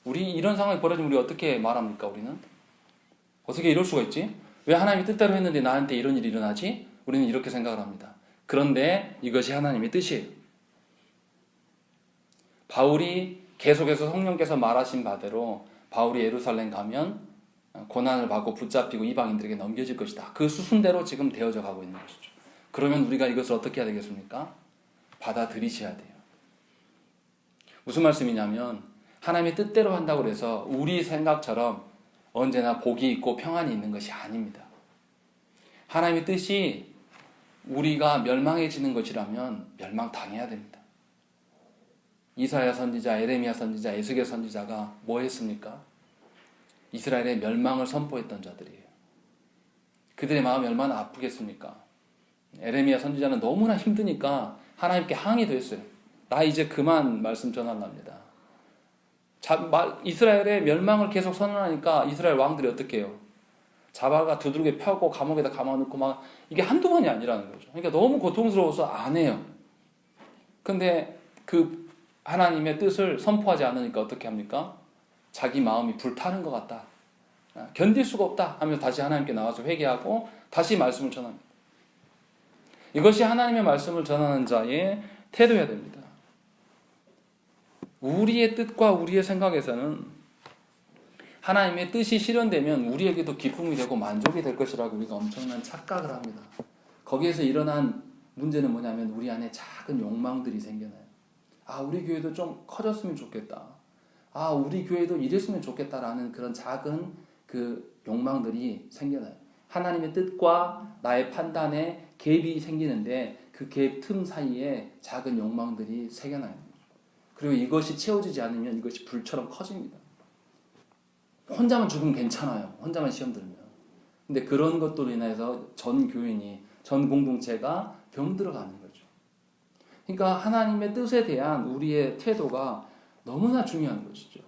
우리 이런 상황이 벌어지면 우리 어떻게 말합니까? 우리는 어떻게 이럴 수가 있지? 왜 하나님이 뜻대로 했는데 나한테 이런 일이 일어나지? 우리는 이렇게 생각을 합니다. 그런데 이것이 하나님의 뜻이에요. 바울이 계속해서 성령께서 말하신 바대로 바울이 예루살렘 가면 고난을 받고 붙잡히고 이방인들에게 넘겨질 것이다. 그 수순대로 지금 되어져 가고 있는 것이죠. 그러면 우리가 이것을 어떻게 해야 되겠습니까? 받아들이셔야 돼요. 무슨 말씀이냐면 하나님의 뜻대로 한다고 해서 우리 생각처럼 언제나 복이 있고 평안이 있는 것이 아닙니다. 하나님의 뜻이 우리가 멸망해지는 것이라면 멸망당해야 됩니다. 이사야 선지자, 에레미야 선지자, 에스겔 선지자가 뭐 했습니까? 이스라엘의 멸망을 선포했던 자들이에요. 그들의 마음이 얼마나 아프겠습니까? 에레미야 선지자는 너무나 힘드니까 하나님께 항의도 했어요. 나 이제 그만 말씀 전하랍니다. 이스라엘의 멸망을 계속 선언하니까 이스라엘 왕들이 어떻게 해요? 잡아가 두들겨 펴고 감옥에다 감아놓고 막 이게 한두 번이 아니라는 거죠. 그러니까 너무 고통스러워서 안 해요. 근데 그 하나님의 뜻을 선포하지 않으니까 어떻게 합니까? 자기 마음이 불타는 것 같다. 견딜 수가 없다 하면서 다시 하나님께 나와서 회개하고 다시 말씀을 전합니다. 이것이 하나님의 말씀을 전하는 자의 태도여야 됩니다. 우리의 뜻과 우리의 생각에서는 하나님의 뜻이 실현되면 우리에게도 기쁨이 되고 만족이 될 것이라고 우리가 엄청난 착각을 합니다. 거기에서 일어난 문제는 뭐냐면 우리 안에 작은 욕망들이 생겨나요. 우리 교회도 좀 커졌으면 좋겠다. 우리 교회도 이랬으면 좋겠다라는 그런 작은 그 욕망들이 생겨나요. 하나님의 뜻과 나의 판단에 갭이 생기는데 그 갭 틈 사이에 작은 욕망들이 새겨나요. 그리고 이것이 채워지지 않으면 이것이 불처럼 커집니다. 혼자만 죽으면 괜찮아요. 혼자만 시험 들면. 근데 그런 것들로 인해서 전 교인이, 전 공동체가 병들어가는 거죠. 그러니까 하나님의 뜻에 대한 우리의 태도가 너무나 중요한 것이죠.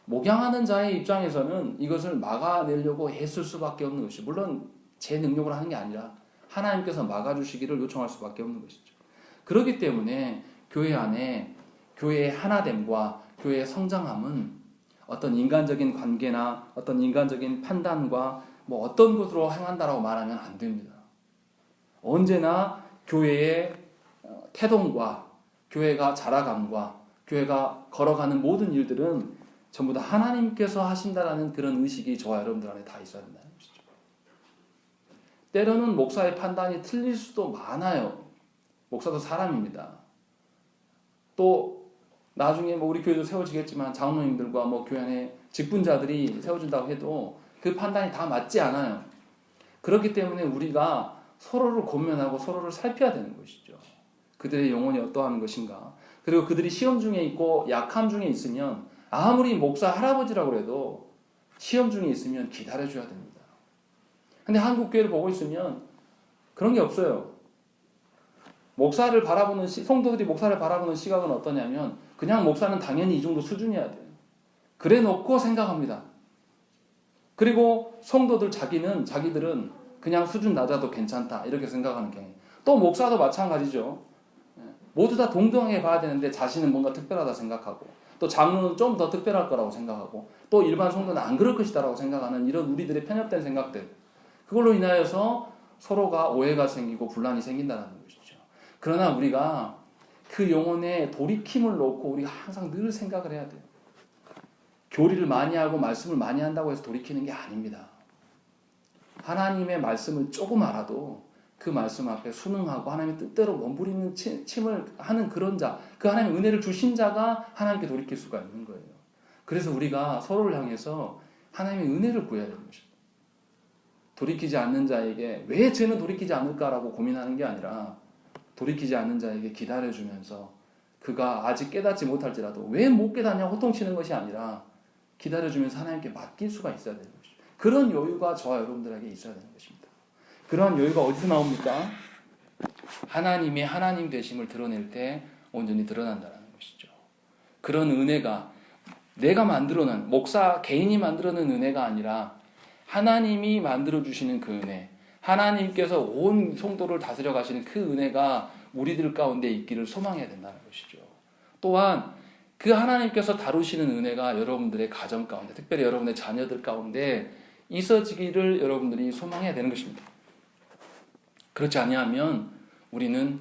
목양하는 자의 입장에서는 이것을 막아내려고 애쓸 수밖에 없는 것이죠. 물론 제 능력으로 하는 게 아니라 하나님께서 막아주시기를 요청할 수밖에 없는 것이죠. 그렇기 때문에 교회 안에 교회의 하나됨과 교회의 성장함은 어떤 인간적인 관계나 어떤 인간적인 판단과 어떤 것으로 행한다라고 말하면 안 됩니다. 언제나 교회의 태동과 교회가 자라감과 교회가 걸어가는 모든 일들은 전부 다 하나님께서 하신다라는 그런 의식이 저와 여러분들 안에 다 있어야 된다는 것이죠. 때로는 목사의 판단이 틀릴 수도 많아요. 목사도 사람입니다. 또 나중에 우리 교회도 세워지겠지만 장로님들과 교회 안에 직분자들이 세워진다고 해도 그 판단이 다 맞지 않아요. 그렇기 때문에 우리가 서로를 권면하고 서로를 살펴야 되는 것이죠. 그들의 영혼이 어떠한 것인가. 그리고 그들이 시험 중에 있고 약함 중에 있으면 아무리 목사 할아버지라고 해도 시험 중에 있으면 기다려줘야 됩니다. 근데 한국 교회를 보고 있으면 그런 게 없어요. 목사를 바라보는 성도들이 목사를 바라보는 시각은 어떠냐면 그냥 목사는 당연히 이 정도 수준이어야 돼요. 그래 놓고 생각합니다. 그리고 성도들 자기들은 그냥 수준 낮아도 괜찮다 이렇게 생각하는 경향. 또 목사도 마찬가지죠. 모두 다 동등하게 봐야 되는데 자신은 뭔가 특별하다 생각하고, 또 장로는 좀 더 특별할 거라고 생각하고, 또 일반 성도는 안 그럴 것이다라고 생각하는 이런 우리들의 편협된 생각들, 그걸로 인하여서 서로가 오해가 생기고 분란이 생긴다는 것이죠. 그러나 우리가 그 영혼에 돌이킴을 놓고 우리가 항상 늘 생각을 해야 돼요. 교리를 많이 하고 말씀을 많이 한다고 해서 돌이키는 게 아닙니다. 하나님의 말씀을 조금 알아도 그 말씀 앞에 순응하고 하나님의 뜻대로 몸부리는 침을 하는 그런 자, 그 하나님의 은혜를 주신 자가 하나님께 돌이킬 수가 있는 거예요. 그래서 우리가 서로를 향해서 하나님의 은혜를 구해야 되는 것입니다. 돌이키지 않는 자에게 왜 쟤는 돌이키지 않을까라고 고민하는 게 아니라, 돌이키지 않는 자에게 기다려주면서 그가 아직 깨닫지 못할지라도 왜 못 깨닫냐 호통치는 것이 아니라 기다려주면서 하나님께 맡길 수가 있어야 되는 것이죠. 그런 여유가 저와 여러분들에게 있어야 되는 것입니다. 그러한 여유가 어디서 나옵니까? 하나님이 하나님 되심을 드러낼 때 온전히 드러난다는 것이죠. 그런 은혜가 내가 만들어낸, 목사 개인이 만들어낸 은혜가 아니라 하나님이 만들어주시는 그 은혜, 하나님께서 온 성도를 다스려 가시는 그 은혜가 우리들 가운데 있기를 소망해야 된다는 것이죠. 또한 그 하나님께서 다루시는 은혜가 여러분들의 가정 가운데, 특별히 여러분의 자녀들 가운데 있어지기를 여러분들이 소망해야 되는 것입니다. 그렇지 아니하면 우리는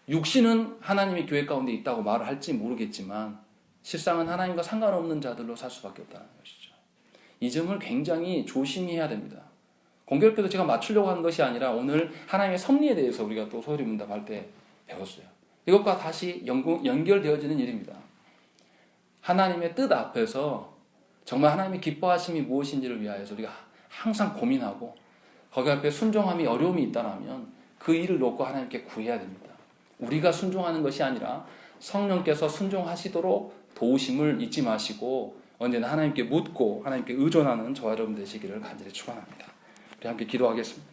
육신은 하나님의 교회 가운데 있다고 말을 할지 모르겠지만 실상은 하나님과 상관없는 자들로 살 수밖에 없다는 것이죠. 이 점을 굉장히 조심히 해야 됩니다. 공교롭게도 제가 맞추려고 하는 것이 아니라 오늘 하나님의 섭리에 대해서 우리가 또 소리 문답할 때 배웠어요. 이것과 다시 연결되어지는 일입니다. 하나님의 뜻 앞에서 정말 하나님의 기뻐하심이 무엇인지를 위하여서 우리가 항상 고민하고 거기 앞에 순종함이 어려움이 있다면 그 일을 놓고 하나님께 구해야 됩니다. 우리가 순종하는 것이 아니라 성령께서 순종하시도록 도우심을 잊지 마시고 언제나 하나님께 묻고 하나님께 의존하는 저와 여러분 되시기를 간절히 축원합니다. 우리 함께 기도하겠습니다.